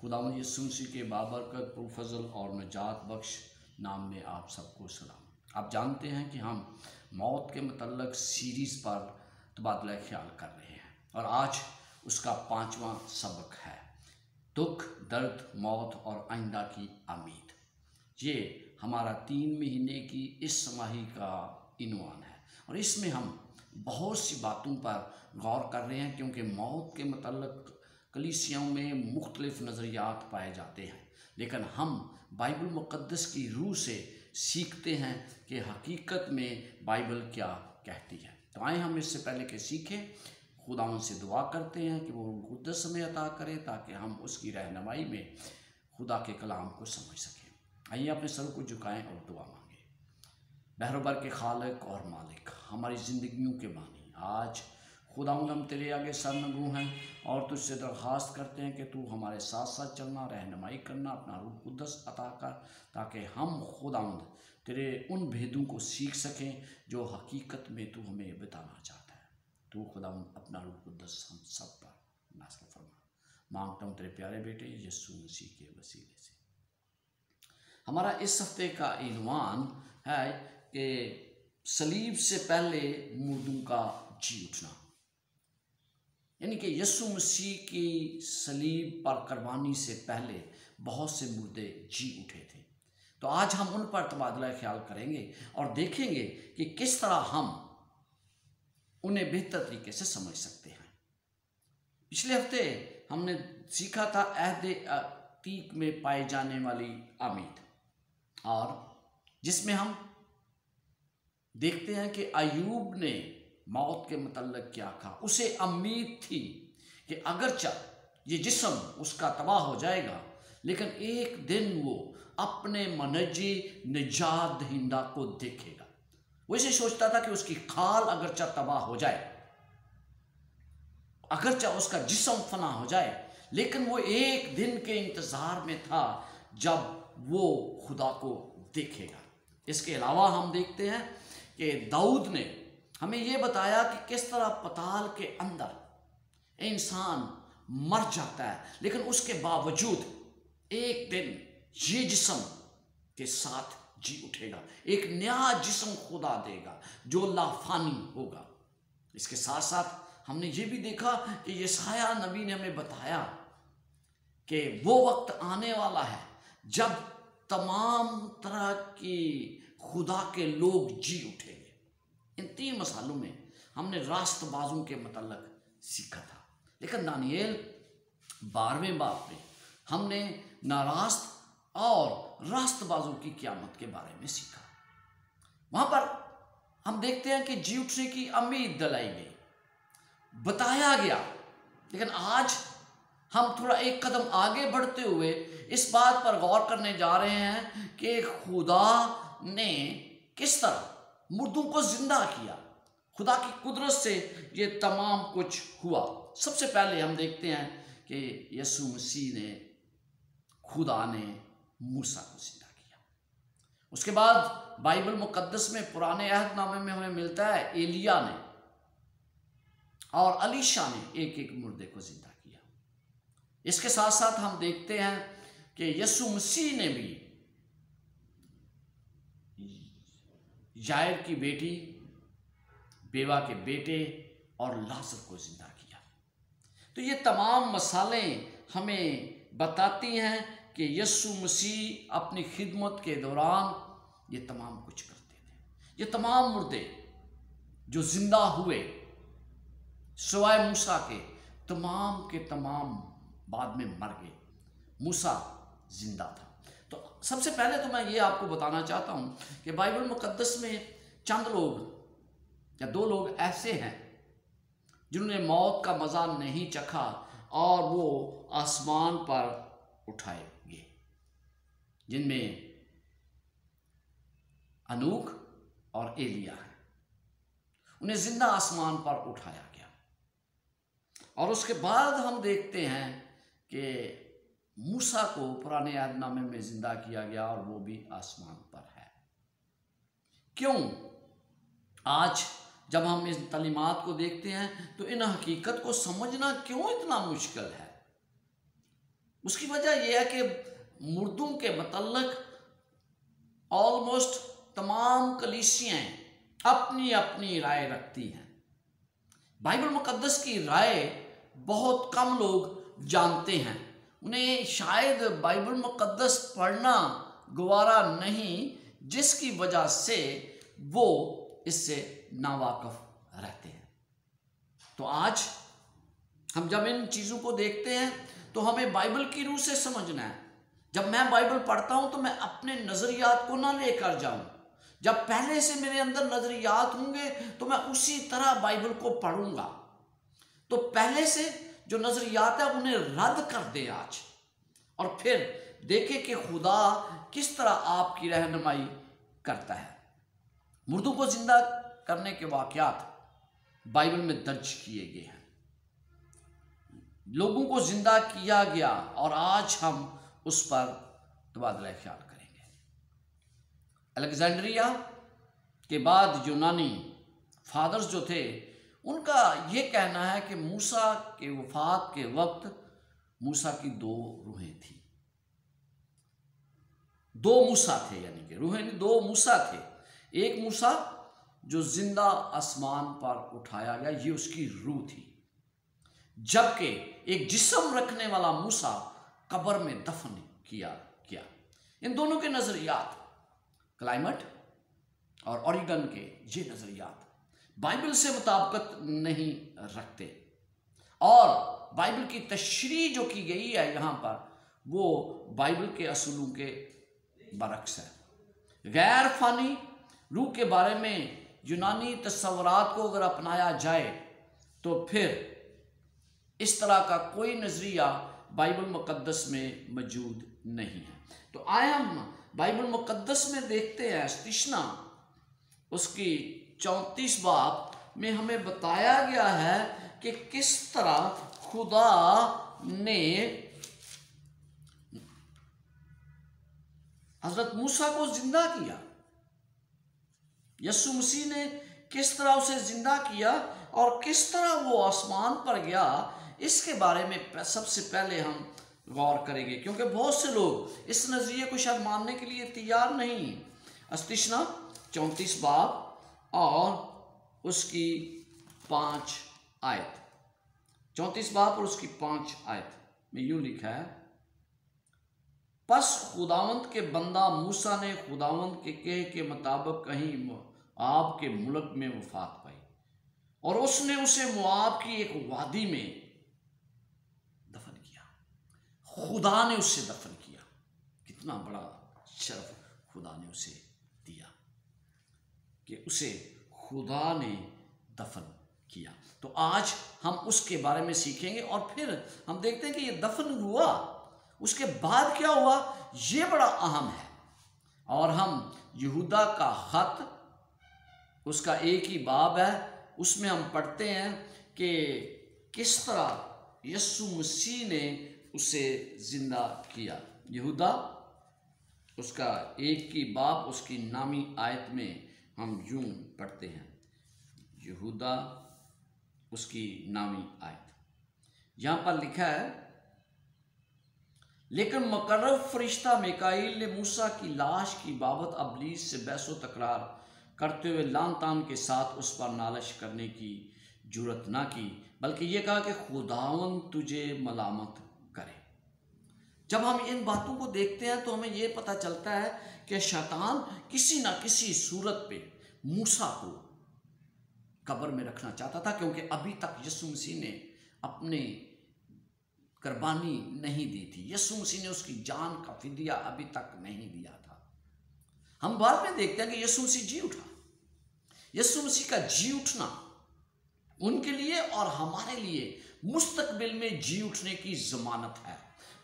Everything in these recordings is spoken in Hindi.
खुदावंद यीशु मसीह के बाबरकत पुरफजल और निजात बख्श नाम में आप सबको सलाम। आप जानते हैं कि हम मौत के मतलब सीरीज़ पर तबादला ख्याल कर रहे हैं और आज उसका 5वां सबक है दुख, दर्द, मौत और आइंदा की उम्मीद। ये हमारा 3 महीने की इस समाही का इनवान है और इसमें हम बहुत सी बातों पर गौर कर रहे हैं क्योंकि मौत के मतलब कलीसियाओं में मुख्तलिफ नज़रियात पाए जाते हैं, लेकिन हम बाइबल मुक़द्दस की रूह से सीखते हैं कि हकीकत में बाइबल क्या कहती है। तो आए हम इससे पहले कि सीखें, खुदावंद से दुआ करते हैं कि वो मुक़द्दस समय अता करे ताकि हम उसकी रहनुमाई में खुदा के कलाम को समझ सकें। आइए अपने सर को झुकाएं और दुआ मांगें। बहरोबर के खालिक और मालिक, हमारी ज़िंदगियों के बानी, आज खुदावंद हम तेरे आगे सरनगू हैं और तुझसे दरख्वास्त करते हैं कि तू हमारे साथ साथ चलना, रहनुमाई करना, अपना रूह कुद्दस अता कर ताकि हम खुदावंद तेरे उन भेदों को सीख सकें जो हकीकत में तू हमें बताना चाहता है। तू खुदावंद अपना रूह कुद्दस हम सब पर नाज़िल फरमा। मांगता हूँ तेरे प्यारे बेटे यीशु मसीह के वसीले से। हमारा इस हफ्ते का इनवान है कि सलीब से पहले मुर्दों का जी उठना, यानी कि यीशु मसीह की सलीब पर कुर्बानी से पहले बहुत से मुर्दे जी उठे थे। तो आज हम उन पर तबादला ख्याल करेंगे और देखेंगे कि किस तरह हम उन्हें बेहतर तरीके से समझ सकते हैं। पिछले हफ्ते हमने सीखा था अहद अतीक में पाई जाने वाली उम्मीद, और जिसमें हम देखते हैं कि अय्यूब ने मौत के मतलब क्या कहा। उसे उम्मीद थी कि अगरचा ये जिस्म उसका तबाह हो जाएगा, लेकिन एक दिन वो अपने मनजी निजात दहिंदा को देखेगा। वो इसे सोचता था कि उसकी खाल अगरचा तबाह हो जाए, अगरचा उसका जिस्म फना हो जाए, लेकिन वो एक दिन के इंतज़ार में था जब वो खुदा को देखेगा। इसके अलावा हम देखते हैं कि दाऊद ने हमें ये बताया कि किस तरह पताल के अंदर इंसान मर जाता है, लेकिन उसके बावजूद एक दिन ये जिस्म के साथ जी उठेगा, एक नया जिस्म खुदा देगा जो लाफानी होगा। इसके साथ साथ हमने ये भी देखा कि यशाया नबी ने हमें बताया कि वो वक्त आने वाला है जब तमाम तरह की खुदा के लोग जी उठेंगे। इन 3 मसालों में हमने रास्तबाजों के मतलब सीखा था, लेकिन दानिएल 12वें बाब में हमने नारास्त और रास्तबाजों की क़यामत के बारे में सीखा। वहाँ पर हम देखते हैं कि जी उठने की उम्मीद दिलाई गई, बताया गया, लेकिन आज हम थोड़ा एक कदम आगे बढ़ते हुए इस बात पर गौर करने जा रहे हैं कि खुदा ने किस तरह मुर्दों को जिंदा किया। खुदा की कुदरत से ये तमाम कुछ हुआ। सबसे पहले हम देखते हैं कि यीशु मसीह ने, खुदा ने मूसा को जिंदा किया। उसके बाद बाइबल मुक़द्दस में पुराने अहदनामे में हमें मिलता है एलिया ने और अलीशा ने एक एक मुर्दे को जिंदा किया। इसके साथ साथ हम देखते हैं कि यीशु मसीह ने भी यायर की बेटी, बेवा के बेटे और लाजर को जिंदा किया। तो ये तमाम मसालें हमें बताती हैं कि यीशु मसीह अपनी खिदमत के दौरान ये तमाम कुछ करते थे। ये तमाम मुर्दे जो जिंदा हुए सिवाय मूसा के तमाम बाद में मर गए। मूसा जिंदा था। तो सबसे पहले तो मैं ये आपको बताना चाहता हूँ कि बाइबल मुक़द्दस में चंद लोग या 2 लोग ऐसे हैं जिन्होंने मौत का मज़ा नहीं चखा और वो आसमान पर उठाए गए, जिनमें अनूक और एलिया हैं। उन्हें जिंदा आसमान पर उठाया गया और उसके बाद हम देखते हैं कि मूसा को पुराने अहदनामे में जिंदा किया गया और वो भी आसमान पर है। क्यों? आज जब हम इस तालीमात को देखते हैं तो इन हकीकत को समझना क्यों इतना मुश्किल है? उसकी वजह यह है कि मुर्दों के मतलब ऑलमोस्ट तमाम कलीसियाँ अपनी अपनी राय रखती हैं। बाइबल मुकद्दस की राय बहुत कम लोग जानते हैं। उन्हें शायद बाइबल मुकद्दस पढ़ना गवारा नहीं, जिसकी वजह से वो इससे नावाकिफ रहते हैं। तो आज हम जब इन चीज़ों को देखते हैं तो हमें बाइबल की रूह से समझना है। जब मैं बाइबल पढ़ता हूं तो मैं अपने नज़रियात को ना लेकर जाऊं। जब पहले से मेरे अंदर नज़रियात होंगे तो मैं उसी तरह बाइबल को पढ़ूंगा। तो पहले से जो नज़रियात है उन्हें रद्द कर दें आज, और फिर देखें कि खुदा किस तरह आपकी रहनुमाई करता है। मुर्दों को जिंदा करने के वाक़यात बाइबल में दर्ज किए गए हैं। लोगों को जिंदा किया गया और आज हम उस पर तबादला ख्याल करेंगे। अलेक्जेंड्रिया के बाद यूनानी फादर्स जो थे, उनका ये कहना है कि मूसा के वफात के वक्त मूसा की दो रूहें थी। दो मूसा थे, यानी कि रूहें नहीं, दो मूसा थे। एक मूसा जो जिंदा आसमान पर उठाया गया, ये उसकी रूह थी, जबकि एक जिस्म रखने वाला मूसा कब्र में दफन किया गया। इन दोनों के नजरियात, क्लाइमेट और ओरिगन के ये नजरियात बाइबल से मुताबिकत नहीं रखते, और बाइबल की तशरीह जो की गई है यहाँ पर वो बाइबल के असूलों के बरक्स है। गैर फानी रूह के बारे में यूनानी तस्वुरात को अगर अपनाया जाए तो फिर इस तरह का कोई नजरिया बाइबल मुकद्दस में मौजूद नहीं है। तो आए हम बाइबल मुकद्दस में देखते हैं, स्तिशना उसकी 34 बाब में हमें बताया गया है कि किस तरह खुदा ने हजरत मूसा को जिंदा किया। यीशु मसीह ने किस तरह उसे जिंदा किया और किस तरह वो आसमान पर गया, इसके बारे में सबसे पहले हम गौर करेंगे, क्योंकि बहुत से लोग इस नजरिए को शायद मानने के लिए तैयार नहीं। स्तिशना 34 बाब और उसकी 5 आयत, 34 बाब और उसकी 5 आयत में यूं लिखा है, बस खुदावंत के बंदा मूसा ने खुदावंत के कहे के मुताबिक कहीं मुआब के मुल्क में वफात पाई, और उसने उसे मुआब की एक वादी में दफन किया। खुदा ने उसे दफन किया। कितना बड़ा शर्फ खुदा ने उसे दिया कि उसे खुदा ने दफन किया। तो आज हम उसके बारे में सीखेंगे और फिर हम देखते हैं कि ये दफन हुआ, उसके बाद क्या हुआ, ये बड़ा अहम है। और हम यहूदा का खत, उसका एक ही बाब है, उसमें हम पढ़ते हैं कि किस तरह यीशु मसीह ने उसे जिंदा किया। यहूदा उसका एक ही बाब, उसकी नामी आयत में हम यूं पढ़ते हैं, यहूदा उसकी नामी आयत, यहां पर लिखा है, लेकिन मुकर्रब फरिश्ता मिकाईल ने मूसा की लाश की बाबत अबलीस से बहसो तकरार करते हुए लान तान के साथ उस पर नालिश करने की जुर्रत ना की, बल्कि ये कहा कि खुदावन तुझे मलामत करे। जब हम इन बातों को देखते हैं तो हमें यह पता चलता है कि शैतान किसी ना किसी सूरत पे मूसा को कब्र में रखना चाहता था, क्योंकि अभी तक यीशु मसीह ने अपने कुर्बानी नहीं दी थी। यीशु मसीह ने उसकी जान का फिदिया अभी तक नहीं दिया था। हम बाद में देखते हैं कि यीशु मसीह जी उठा। यीशु मसीह का जी उठना उनके लिए और हमारे लिए मुस्तकबिल में जी उठने की जमानत है।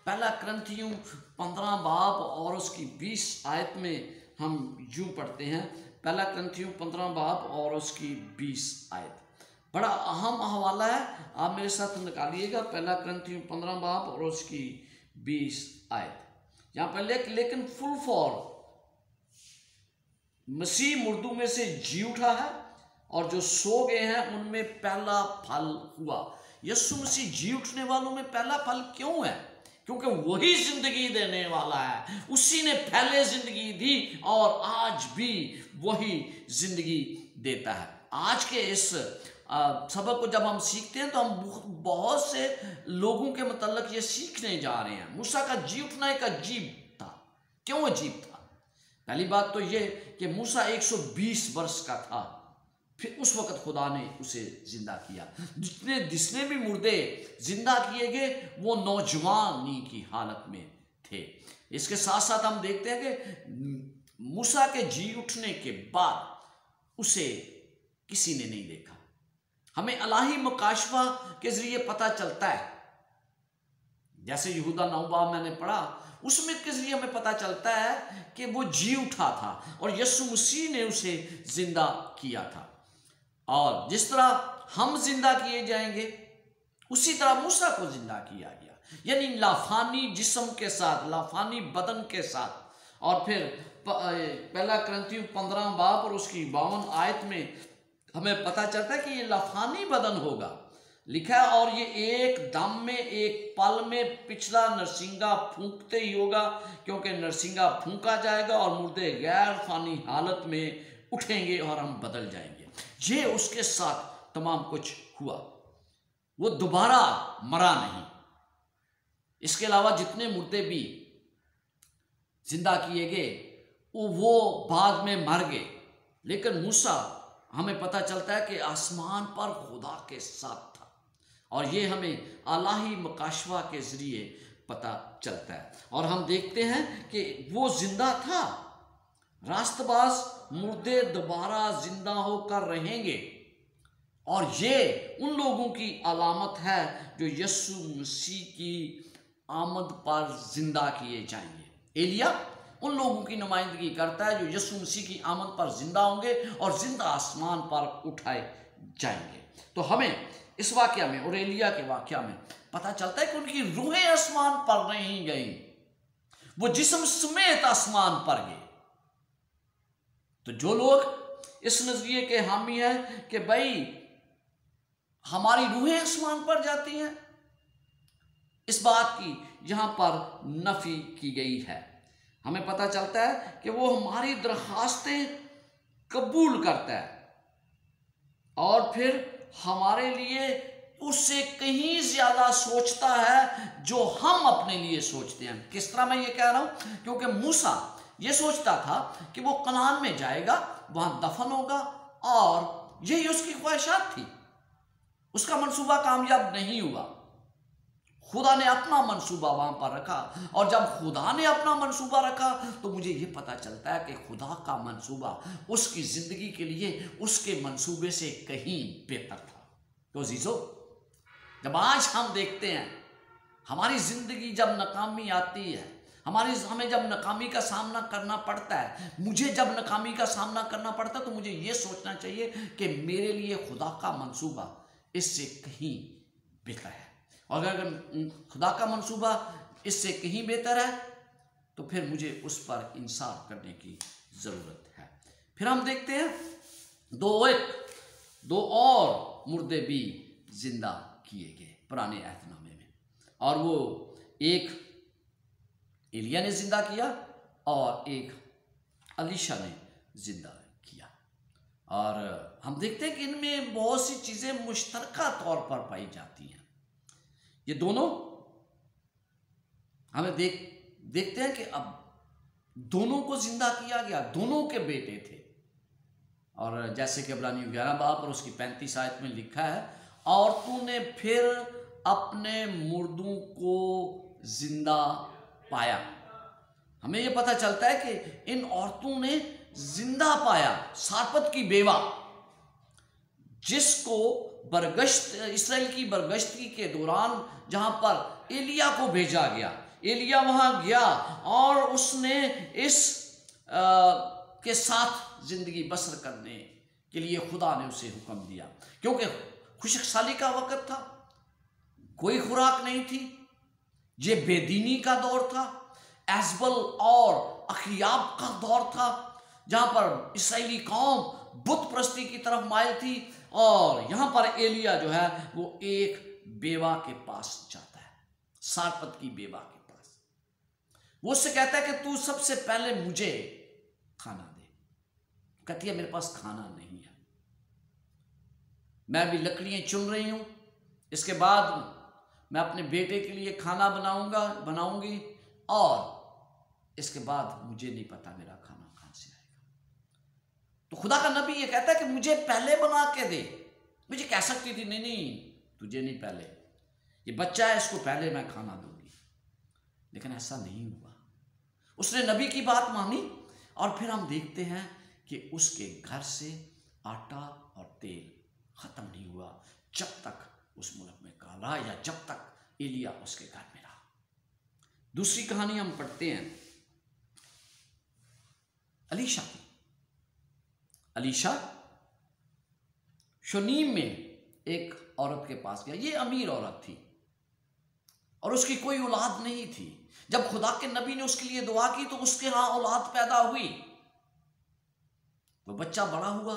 पहला कुरिन्थियों 15 बाब और उसकी 20 आयत में हम यूं पढ़ते हैं, पहला कुरिन्थियों 15 बाब और उसकी 20 आयत, बड़ा अहम हवाला है, आप मेरे साथ निकालिएगा। पहला कुरिन्थियों 15 बाब और उसकी 20 आयत, यहाँ पर लेकिन फुल फॉर मसीह मुर्दों में से जी उठा है और जो सो गए हैं उनमें पहला फल हुआ। यीशु मसीह जी उठने वालों में पहला फल क्यों है? क्योंकि वही जिंदगी देने वाला है। उसी ने पहले जिंदगी दी और आज भी वही जिंदगी देता है। आज के इस सबक को जब हम सीखते हैं तो हम बहुत से लोगों के मतलब ये सीखने जा रहे हैं। मूसा का जी उठना एक अजीब था। क्यों अजीब था? पहली बात तो ये कि मूसा 120 वर्ष का था, फिर उस वक्त खुदा ने उसे जिंदा किया। जिसने भी मुर्दे जिंदा किए गए वो नौजवानी की हालत में थे। इसके साथ साथ हम देखते हैं कि मूसा के जी उठने के बाद उसे किसी ने नहीं देखा। हमें इलाही मुकाशफा के जरिए पता चलता है, जैसे यहूदा 9 बाब मैंने पढ़ा, उसमें के जरिए हमें पता चलता है कि वो जी उठा था और यीशु मसीह ने उसे जिंदा किया था। और जिस तरह हम जिंदा किए जाएंगे उसी तरह मूसा को जिंदा किया गया, यानी लाफानी जिस्म के साथ, लाफानी बदन के साथ। और फिर पहला कुरिन्थियों 15 बाब और उसकी 52 आयत में हमें पता चलता है कि ये लाफानी बदन होगा, लिखा है, और ये एक दम में, एक पल में पिछला नरसिंगा फूंकते ही होगा, क्योंकि नरसिंगा फूंका जाएगा और मुर्दे गैर फानी हालत में उठेंगे और हम बदल जाएंगे। ये उसके साथ तमाम कुछ हुआ, वो दोबारा मरा नहीं। इसके अलावा जितने मुर्दे भी जिंदा किए गए वो बाद में मर गए, लेकिन मूसा हमें पता चलता है कि आसमान पर खुदा के साथ था। और ये हमें इलाही मुकाशवा के जरिए पता चलता है। और हम देखते हैं कि वो जिंदा था। रास्तबाज मुर्दे दोबारा जिंदा होकर रहेंगे, और ये उन लोगों की अलामत है जो यीशु मसीह की आमद पर जिंदा किए जाएंगे। एलिया उन लोगों की नुमाइंदगी करता है जो यीशु मसीह की आमद पर जिंदा होंगे और जिंदा आसमान पर उठाए जाएंगे। तो हमें इस वाकया में और एलिया के वाकया में पता चलता है कि उनकी रूहें आसमान पर नहीं गई, वो जिस्म समेत आसमान पर गए। तो जो लोग इस नजरिए के हामी हैं कि भाई हमारी रूहें आसमान पर जाती हैं, इस बात की यहां पर नफी की गई है। हमें पता चलता है कि वो हमारी दरखास्तें कबूल करता है और फिर हमारे लिए उससे कहीं ज्यादा सोचता है जो हम अपने लिए सोचते हैं। किस तरह मैं ये कह रहा हूं? क्योंकि मूसा ये सोचता था कि वो कनान में जाएगा, वहां दफन होगा, और यही उसकी ख्वाहिशात थी। उसका मंसूबा कामयाब नहीं हुआ। खुदा ने अपना मंसूबा वहां पर रखा, और जब खुदा ने अपना मंसूबा रखा तो मुझे ये पता चलता है कि खुदा का मंसूबा उसकी जिंदगी के लिए उसके मंसूबे से कहीं बेहतर था। तो अजीजों, जब आज हम देखते हैं हमारी जिंदगी जब नाकामी आती है, हमें जब नाकामी का सामना करना पड़ता है, मुझे जब नाकामी का सामना करना पड़ता है, तो मुझे ये सोचना चाहिए कि मेरे लिए खुदा का मंसूबा इससे कहीं बेहतर है। और अगर खुदा का मंसूबा इससे कहीं बेहतर है तो फिर मुझे उस पर इंसाफ करने की ज़रूरत है। फिर हम देखते हैं दो और मुर्दे भी जिंदा किए गए पुराने अहदनामे में, और वो एक एलिया ने जिंदा किया और एक अलीशा ने जिंदा किया। और हम देखते हैं कि इनमें बहुत सी चीज़ें मुश्तरका तौर पर पाई जाती हैं। ये दोनों हमें देखते हैं कि अब दोनों को जिंदा किया गया, दोनों के बेटे थे। और जैसे कि इब्रानियों 11 बाब और उसकी 35 आयत में लिखा है, औरतों ने फिर अपने मुर्दों को जिंदा पाया। हमें यह पता चलता है कि इन औरतों ने जिंदा पाया सारपत की बेवा, जिसको इसराइल की बरगश्ती के दौरान जहां पर एलिया को भेजा गया, एलिया वहां गया और उसने इस के साथ जिंदगी बसर करने के लिए खुदा ने उसे हुक्म दिया, क्योंकि खुशकसाली का वक्त था, कोई खुराक नहीं थी, ये बेदीनी का दौर था, एजबल और अखियाब का दौर था, जहां पर इसराइली कौम बुत प्रस्ती की तरफ माइल थी। और यहां पर एलिया जो है वो एक बेवा के पास जाता है, सारपत की बेवा के वो उससे कहता है कि तू सबसे पहले मुझे खाना दे। कहती है मेरे पास खाना नहीं है, मैं भी लकड़ियां चुन रही हूं, इसके बाद मैं अपने बेटे के लिए खाना बनाऊंगी और इसके बाद मुझे नहीं पता मेरा खाना कहां से आएगा। तो खुदा का नबी ये कहता है कि मुझे पहले बना के दे। मुझे कह सकती थी नहीं तुझे नहीं, पहले ये बच्चा है, इसको पहले मैं खाना दूंगी, लेकिन ऐसा नहीं हुआ। उसने नबी की बात मानी और फिर हम देखते हैं कि उसके घर से आटा और तेल खत्म नहीं हुआ जब तक उस मुल्क में काला, या जब तक एलिया उसके घर में रहा। दूसरी कहानी हम पढ़ते हैं अलीशा की। अलीशा शोनीम में एक औरत के पास गया। ये अमीर औरत थी और उसकी कोई औलाद नहीं थी। जब खुदा के नबी ने उसके लिए दुआ की तो उसके यहां औलाद पैदा हुई। वो बच्चा बड़ा हुआ,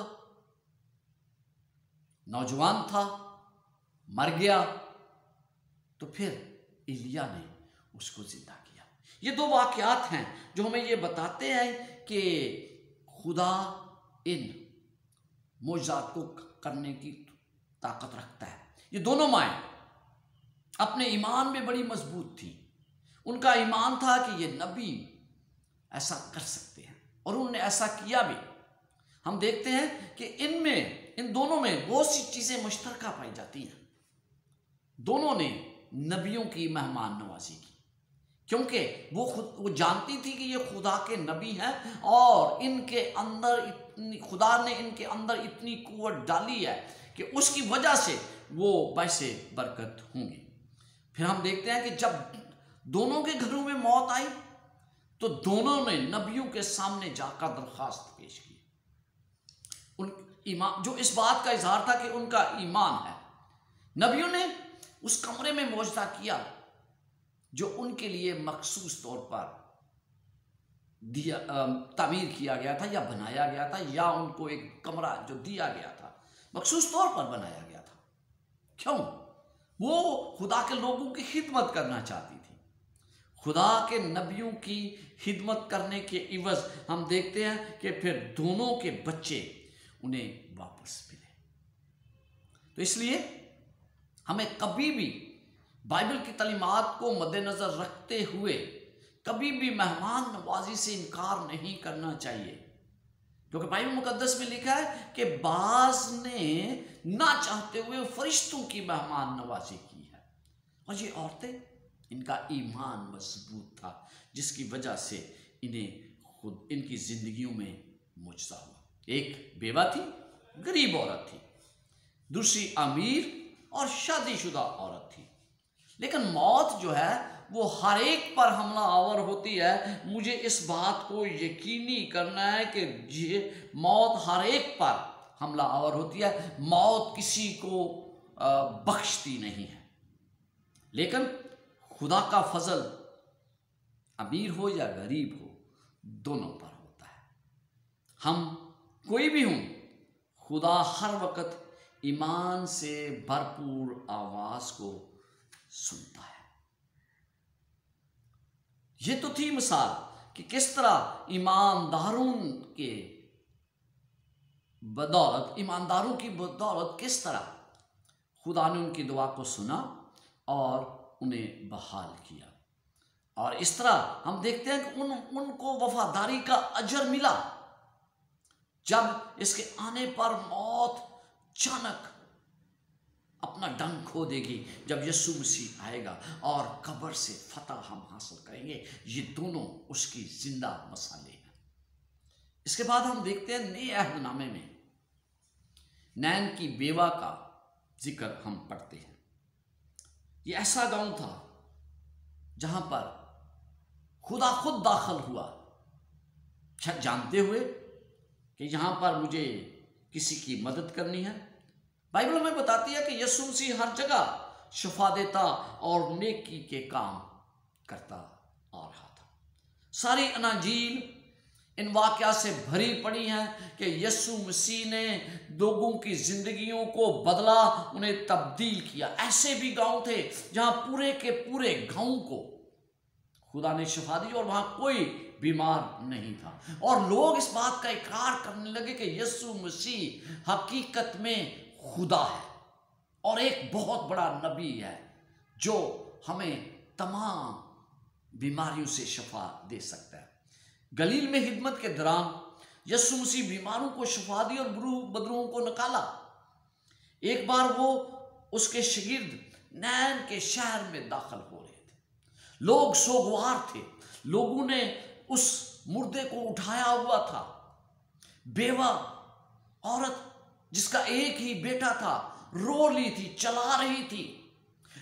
नौजवान था, मर गया, तो फिर एलिया ने उसको जिंदा किया। ये दो वाकयात हैं जो हमें ये बताते हैं कि खुदा इन मोजात को करने की ताकत रखता है। ये दोनों माएं अपने ईमान में बड़ी मजबूत थी। उनका ईमान था कि ये नबी ऐसा कर सकते हैं और उन्होंने ऐसा किया भी। हम देखते हैं कि इन दोनों में बहुत सी चीजें मुश्तरका पाई जाती हैं। दोनों ने नबियों की मेहमान नवाजी की, क्योंकि वो जानती थी कि ये खुदा के नबी हैं और इनके अंदर खुदा ने इनके अंदर इतनी कुव्वत डाली है कि उसकी वजह से वो वैसे बरकत होंगी। फिर हम देखते हैं कि जब दोनों के घरों में मौत आई तो दोनों ने नबियों के सामने जाकर दरखास्त पेश की। उन ईमान, जो इस बात का इजहार था कि उनका ईमान है। नबियों ने उस कमरे में मौजदा किया जो उनके लिए मखसूस तौर पर तामीर किया गया था या बनाया गया था, या उनको एक कमरा जो दिया गया था मखसूस तौर पर बनाया गया था। क्यों? वो खुदा के लोगों की खिदमत करना चाहती थी। खुदा के नबियों की खिदमत करने के इवज हम देखते हैं कि फिर दोनों के बच्चे उन्हें वापस मिले। तो इसलिए हमें कभी भी बाइबल की तालीमात को मद्देनजर रखते हुए कभी भी मेहमान नवाजी से इनकार नहीं करना चाहिए, क्योंकि बाइबल मुकद्दस में लिखा है कि बाज ने ना चाहते हुए फरिश्तों की मेहमान नवाजी की है। और ये औरतें, इनका ईमान मजबूत था जिसकी वजह से इन्हें खुद इनकी जिंदगियों में मुजज़ा हुआ। एक बेवा थी, गरीब औरत थी, दूसरी अमीर और शादीशुदा औरत थी। लेकिन मौत जो है वो हर एक पर हमला आवर होती है। मुझे इस बात को यकीनी करना है कि ये मौत हर एक पर हमला आवर होती है। मौत किसी को बख्शती नहीं है, लेकिन खुदा का फजल अमीर हो या गरीब हो, दोनों पर होता है। हम कोई भी हों, खुदा हर वक्त ईमान से भरपूर आवाज को सुनता है। ये तो थी मिसाल कि किस तरह ईमानदारों की बदौलत किस तरह खुदा ने उनकी दुआ को सुना और उन्हें बहाल किया। और इस तरह हम देखते हैं कि उनको वफादारी का अजर मिला। जब इसके आने पर मौत अचानक अपना डंक खो देगी, जब यीशु मसीह आएगा और कब्र से फतह हम हासिल करेंगे। ये दोनों उसकी जिंदा मसाले हैं। इसके बाद हम देखते हैं नए अहदनामे में नैन की बेवा का जिक्र हम पढ़ते हैं। ये ऐसा गांव था जहां पर खुदा खुद दाखिल हुआ, जानते हुए कि यहां पर मुझे किसी की मदद करनी है। बाइबल हमें बताती है कि यीशु मसीह हर जगह शफा देता और नेकी के काम करता आ रहा था। सारी अनाजील इन वाक़या से भरी पड़ी हैं कि यीशु मसीह ने लोगों की जिंदगियों को बदला, उन्हें तब्दील किया। ऐसे भी गांव थे जहां पूरे के पूरे गांव को खुदा ने शिफा दी और वहां कोई बीमार नहीं था। और लोग इस बात का इकरार करने लगे कि यीशु मसीह हकीकत में खुदा है और एक बहुत बड़ा नबी है जो हमें तमाम बीमारियों से शिफा दे सकता है। गलील में खिदमत के दौरान यीशु मसीह बीमारों को शिफा दी और बदरूहों को निकाला। एक बार वो उसके शागिर्द नैन के शहर में दाखिल हो रहे थे। लोग सोगवार थे, लोगों ने उस मुर्दे को उठाया हुआ था। बेवा औरत जिसका एक ही बेटा था रो रही थी, चला रही थी।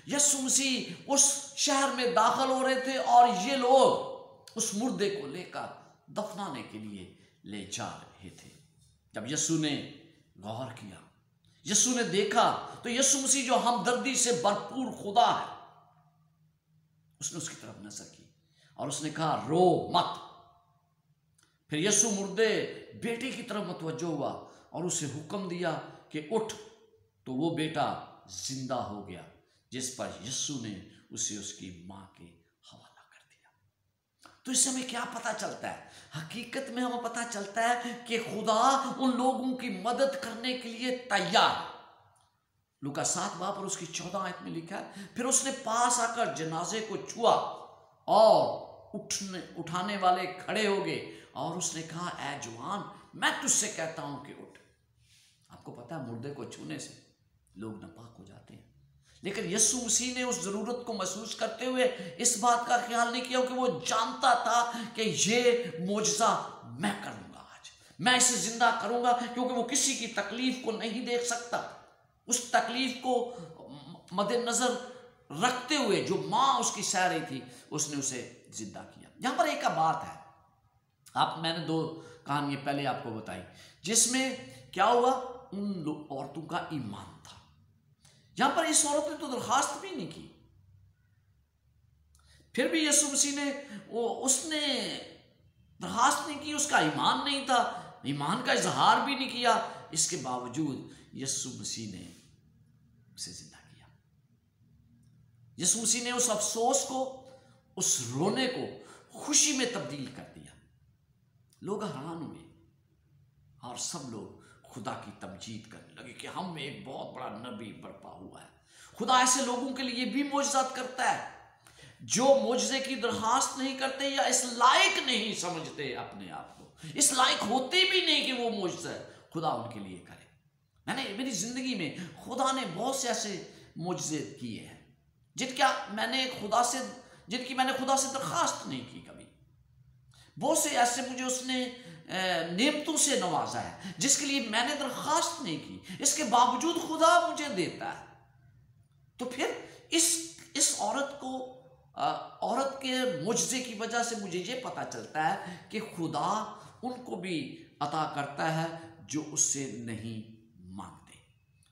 यीशु मसीह उस शहर में दाखिल हो रहे थे और ये लोग उस मुर्दे को लेकर दफनाने के लिए ले जा रहे थे। जब यीशु ने गौर किया, यीशु ने देखा, तो यीशु मसीह जो हमदर्दी से भरपूर खुदा है, उसने उसकी तरफ नजर की और उसने कहा रो मत। फिर यीशु मुर्दे बेटे की तरफ मुतवज्जो हुआ और उसे हुक्म दिया कि उठ। तो वो बेटा जिंदा हो गया, जिस पर यीशु ने उसे उसकी मां के हवाला कर दिया। तो इससे हमें क्या पता चलता है? हकीकत में हमें पता चलता है कि खुदा उन लोगों की मदद करने के लिए तैयार है। लूका 7 बाब और उसकी 14 आयत में लिखा है, फिर उसने पास आकर जनाजे को छुआ और उठाने वाले खड़े हो गए और उसने कहा, ऐ जवान, मैं तुझसे कहता हूं कि उठ। आपको पता है मुर्दे को छूने से लोग नापाक हो जाते हैं, लेकिन यीशु मसीह ने उस जरूरत को महसूस करते हुए इस बात का ख्याल नहीं किया कि वो जानता था कि ये मोजज़ा मैं करूंगा, आज मैं इसे जिंदा करूंगा, क्योंकि वो किसी की तकलीफ को नहीं देख सकता। उस तकलीफ को मद्देनजर रखते हुए जो मां उसकी सह रही थी, उसने उसे जिंदा किया। यहां पर एक बात है, मैंने 2 कहानियां पहले आपको बताई, जिसमें क्या हुआ, उन औरतों का ईमान था। यहां पर इस औरत ने तो दरखास्त भी नहीं की, फिर भी यीशु मसीह ने उसने दरखास्त नहीं की, उसका ईमान नहीं था, ईमान का इजहार भी नहीं किया। इसके बावजूद यीशु मसीह ने उसे जिंदा किया। यीशु मसीह ने उस अफसोस को, उस रोने को खुशी में तब्दील कर दिया। लोग हैरान हुए और सब लोग खुदा की तमजीद करने लगे कि हम में एक बहुत बड़ा नबी बर्पा हुआ है। खुदा ऐसे लोगों के लिए भी मोजज़ात करता है जो मोजज़े की दरखास्त नहीं करते या इस लायक नहीं समझते अपने आप को, इस लायक होते भी नहीं कि वो मोजज़ा खुदा उनके लिए करे। मेरी जिंदगी में खुदा ने बहुत से ऐसे मोजज़े किए हैं जिनकी मैंने खुदा से दरखास्त नहीं की कभी। बहुत से ऐसे मुझे उसने नेमतों से नवाजा है जिसके लिए मैंने दरखास्त नहीं की, इसके बावजूद खुदा मुझे देता है। तो फिर इस औरत के मुजज़े की वजह से मुझे ये पता चलता है कि खुदा उनको भी अता करता है जो उससे नहीं मांगते।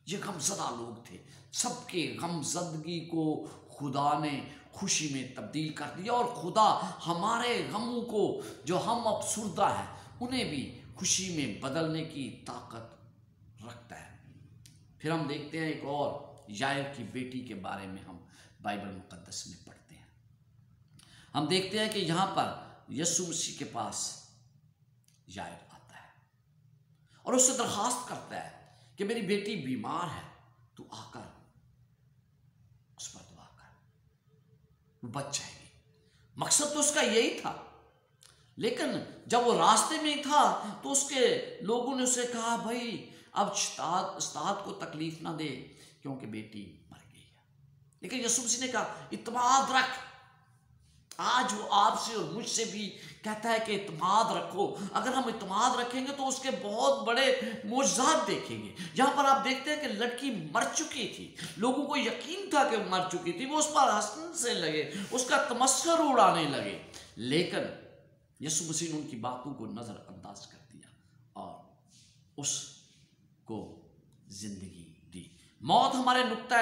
ये गमज़दा लोग थे, सबके गमज़दगी को खुदा ने खुशी में तब्दील कर दिया और खुदा हमारे गमों को, जो हम अफसुर्दा हैं, उन्हें भी खुशी में बदलने की ताकत रखता है। फिर हम देखते हैं एक और यायर की बेटी के बारे में हम बाइबल मुकद्दस में पढ़ते हैं। हम देखते हैं कि यहाँ पर यीशु मसीह के पास यायर आता है और उससे दरखास्त करता है कि मेरी बेटी बीमार है, तू आकर उस पर दुआ कर, वो बच जाएगी। मकसद तो उसका यही था, लेकिन जब वो रास्ते में ही था तो उसके लोगों ने उसे कहा, भाई अब उस्ताद को तकलीफ ना दे क्योंकि बेटी मर गई है। लेकिन यीशु मसीह ने कहा, इत्मीनान रख। आज वो आपसे और मुझसे भी कहता है कि इत्मीनान रखो। अगर हम इत्मीनान रखेंगे तो उसके बहुत बड़े मोजज़ात देखेंगे। यहाँ पर आप देखते हैं कि लड़की मर चुकी थी, लोगों को यकीन था कि मर चुकी थी, वो उस पर हंसने लगे, उसका तमस्खुर उड़ाने लगे, लेकिन यीशु मसीह ने उनकी बातों को नज़रअंदाज कर दिया और उसको जिंदगी दी। मौत हमारे नुक्ता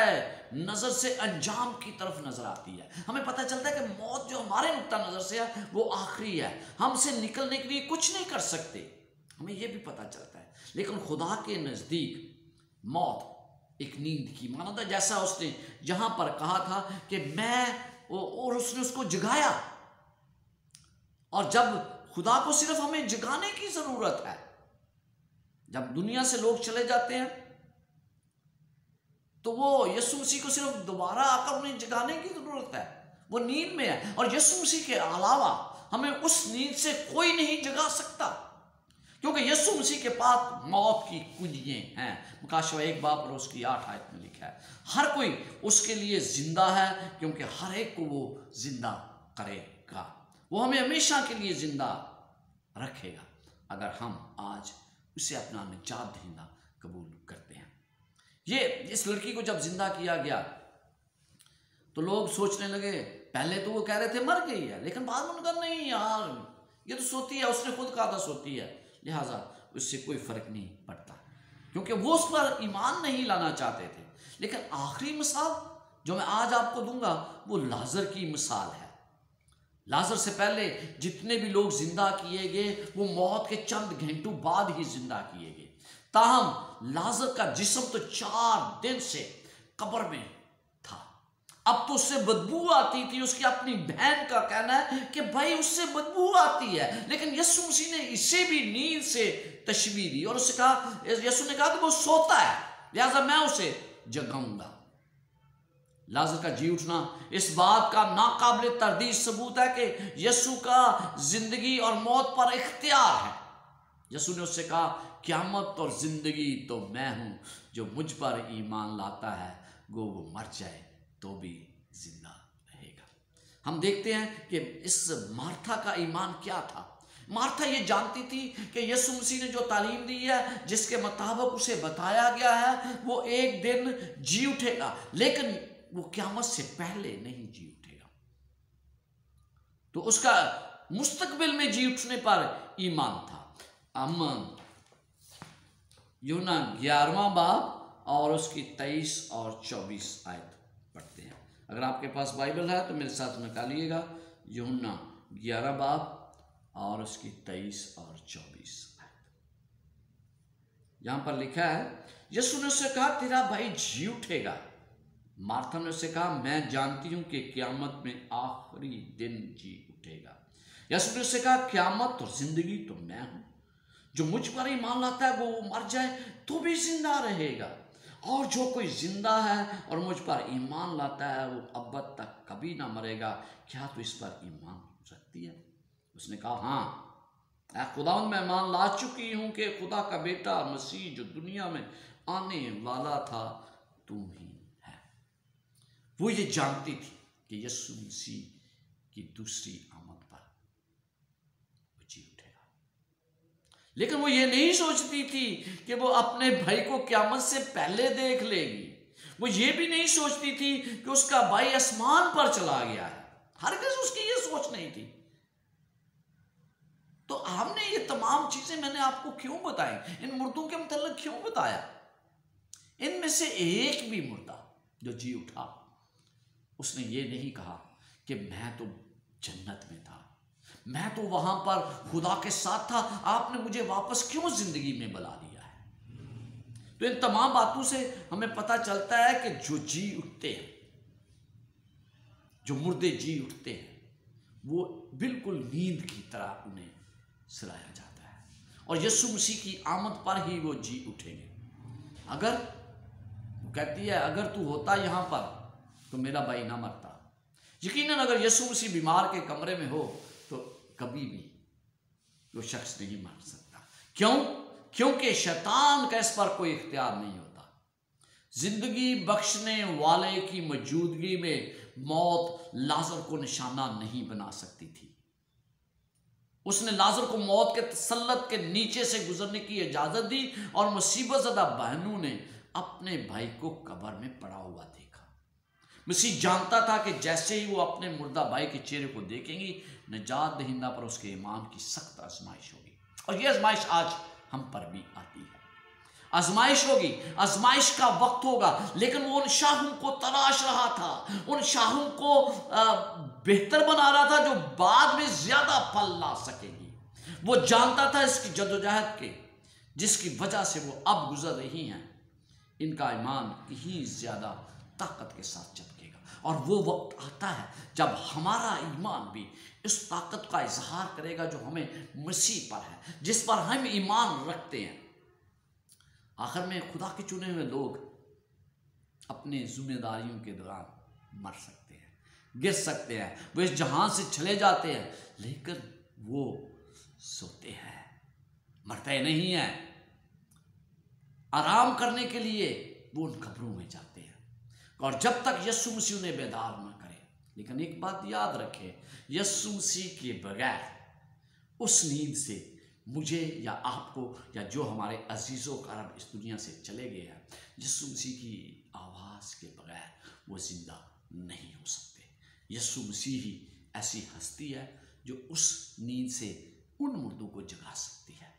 नज़र से अंजाम की तरफ नजर आती है। हमें पता चलता है कि मौत जो हमारे नुक्ता नज़र से है वो आखिरी है, हमसे निकलने के लिए कुछ नहीं कर सकते, हमें यह भी पता चलता है। लेकिन खुदा के नज़दीक मौत एक नींद की माना था, जैसा उसने यहाँ पर कहा था कि मैं, और उसने उसको जगाया। और जब खुदा को सिर्फ हमें जगाने की जरूरत है, जब दुनिया से लोग चले जाते हैं तो वो यीशु मसीह को सिर्फ दोबारा आकर उन्हें जगाने की जरूरत है। वो नींद में है और यीशु मसीह के अलावा हमें उस नींद से कोई नहीं जगा सकता, क्योंकि यीशु मसीह के पास मौत की कुंजियां हैं। मुकाशवा 1 बाब और उसकी 8 आयत में लिखा है, हर कोई उसके लिए जिंदा है, क्योंकि हर एक को वो जिंदा करेगा। वो हमें हमेशा के लिए जिंदा रखेगा अगर हम आज उसे अपना निजात दहिंदा कबूल करते हैं। ये इस लड़की को जब जिंदा किया गया तो लोग सोचने लगे, पहले तो वो कह रहे थे मर गई है, लेकिन बाद में उनका नहीं यार, ये तो सोती है, उसने खुद कहा था सोती है, लिहाजा उससे कोई फर्क नहीं पड़ता, क्योंकि वो उस पर ईमान नहीं लाना चाहते थे। लेकिन आखिरी मिसाल जो मैं आज आपको दूंगा वो लाजर की मिसाल है। लाजर से पहले जितने भी लोग जिंदा किए गए वो मौत के चंद घंटों बाद ही जिंदा किए गए। ताहम लाजर का जिस्म तो 4 दिन से कब्र में था। अब तो उससे बदबू आती थी। उसकी अपनी बहन का कहना है कि भाई उससे बदबू आती है, लेकिन यीशु मसीह ने इसे भी नींद से तशबीह दी और उससे कहा, यीशु ने कहा कि वो सोता है, लिहाजा मैं उसे जगाऊंगा। लाजर का जी उठना इस बात का नाकाबिल तरदीद सबूत है कि यीशु का जिंदगी और मौत पर इख्तियार है। यीशु ने उससे कहा, क़यामत और जिंदगी तो मैं हूं, जो मुझ पर ईमान लाता है वो मर जाए तो भी जिंदा रहेगा। हम देखते हैं कि इस मार्था का ईमान क्या था। मार्था ये जानती थी कि यीशु मसीह ने जो तालीम दी है, जिसके मुताबिक उसे बताया गया है, वो एक दिन जी उठेगा, लेकिन वो क़यामत से पहले नहीं जी उठेगा। तो उसका मुस्तकबिल में जी उठने पर ईमान था। हम यूहन्ना 11वां बाब और उसकी 23 और 24 आयत पढ़ते हैं। अगर आपके पास बाइबल है तो मेरे साथ निकालिएगा, यूहन्ना 11 बाब और उसकी 23 और 24 आयत। यहां पर लिखा है, यीशु ने उससे कहा, तेरा भाई जी उठेगा। मार्था ने उससे कहा, मैं जानती हूं कि क़यामत में आखिरी दिन जी उठेगा। यीशु ने उससे कहा, क़यामत और जिंदगी तो मैं हूं, जो मुझ पर ईमान लाता है वो मर जाए तो भी जिंदा रहेगा, और जो कोई जिंदा है और मुझ पर ईमान लाता है वो अब तक कभी ना मरेगा। क्या तू इस पर ईमान रखती है? उसने कहा, हाँ खुदावंद, मैं ईमान ला चुकी हूं कि खुदा का बेटा मसीह जो दुनिया में आने वाला था तू ही है। वो ये जानती थी कि यीशु मसीह की दूसरी आमद पर वो जी उठेगा, लेकिन वो ये नहीं सोचती थी कि वो अपने भाई को क़यामत से पहले देख लेगी। वो ये भी नहीं सोचती थी कि उसका भाई आसमान पर चला गया है। हरगिज़ उसकी ये सोच नहीं थी। तो हमने ये तमाम चीजें मैंने आपको क्यों बताई, इन मुर्दों के मतलब क्यों बताया? इनमें से एक भी मुर्दा जो जी उठा, उसने ये नहीं कहा कि मैं तो जन्नत में था, मैं तो वहां पर खुदा के साथ था, आपने मुझे वापस क्यों जिंदगी में बुला लिया है। तो इन तमाम बातों से हमें पता चलता है कि जो जी उठते हैं, जो मुर्दे जी उठते हैं, वो बिल्कुल नींद की तरह उन्हें सुलाया जाता है, और यीशु मसीह की आमद पर ही वो जी उठेंगे। अगर वो कहती है, अगर तू होता यहां पर तो मेरा भाई ना मरता। यकीनन अगर यीशु मसीह बीमार के कमरे में हो तो कभी भी वो शख्स नहीं मर सकता। क्यों? क्योंकि शैतान का इस पर कोई इख्तियार नहीं होता। जिंदगी बख्शने वाले की मौजूदगी में मौत लाजर को निशाना नहीं बना सकती थी। उसने लाजर को मौत के तसल्लत के नीचे से गुजरने की इजाजत दी, और मुसीबत ज़दा बहनों ने अपने भाई को कब्र में पड़ा हुआ देखा। मसीह जानता था कि जैसे ही वो अपने मुर्दा भाई के चेहरे को देखेंगी, निजात दहिंदा पर उसके ईमान की सख्त आजमाइश होगी। और ये आजमाइश आज हम पर भी आती है। आजमाइश होगी, आजमाइश का वक्त होगा, लेकिन वो उन शाहों को तलाश रहा था, उन शाहों को बेहतर बना रहा था जो बाद में ज्यादा फल ला सकेगी। वो जानता था इसकी जद्दोजहद के जिसकी वजह से वो अब गुजर रही हैं, इनका ईमान कहीं ज्यादा ताकत के साथ चमकेगा। और वो वक्त आता है जब हमारा ईमान भी इस ताकत का इजहार करेगा जो हमें मसीह पर है, जिस पर हम ईमान रखते हैं। आखिर में खुदा के चुने हुए लोग अपने जिम्मेदारियों के दौरान मर सकते हैं, गिर सकते हैं, वो इस जहां से चले जाते हैं, लेकिन वो सोते हैं, मरते नहीं हैं। आराम करने के लिए वो उन कब्रों में जाते हैं, और जब तक यीशु मसीह उन्हें बेदार ना करे। लेकिन एक बात याद रखें, यीशु मसीह के बगैर उस नींद से मुझे या आपको या जो हमारे अजीज़ों करब इस दुनिया से चले गए हैं, यीशु मसीह की आवाज़ के बगैर वो जिंदा नहीं हो सकते। यीशु मसीह ही ऐसी हस्ती है जो उस नींद से उन मुर्दों को जगा सकती है।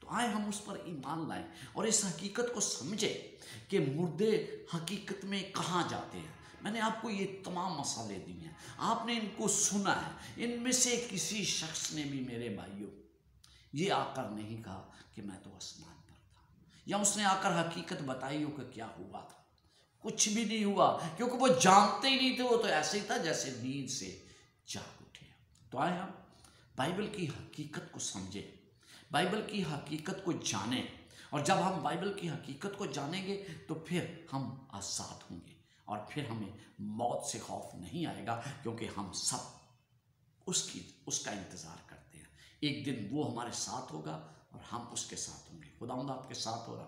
तो आए हम उस पर ईमान लाएं और इस हकीकत को समझें कि मुर्दे हकीकत में कहाँ जाते हैं। मैंने आपको ये तमाम मसाले दिए हैं, आपने इनको सुना है। इनमें से किसी शख्स ने भी मेरे भाइयों ये आकर नहीं कहा कि मैं तो आसमान पर था, या उसने आकर हकीकत बताई हो कि क्या हुआ था। कुछ भी नहीं हुआ, क्योंकि वो जानते ही नहीं थे। वो तो ऐसे ही था जैसे नींद से जाग उठे। तो आए हम बाइबल की हकीकत को समझें, बाइबल की हकीकत को जानें, और जब हम बाइबल की हकीकत को जानेंगे तो फिर हम आज़ाद होंगे, और फिर हमें मौत से खौफ नहीं आएगा, क्योंकि हम सब उसका इंतज़ार करते हैं। एक दिन वो हमारे साथ होगा और हम उसके साथ होंगे। खुदावंद आपके साथ हो रहा।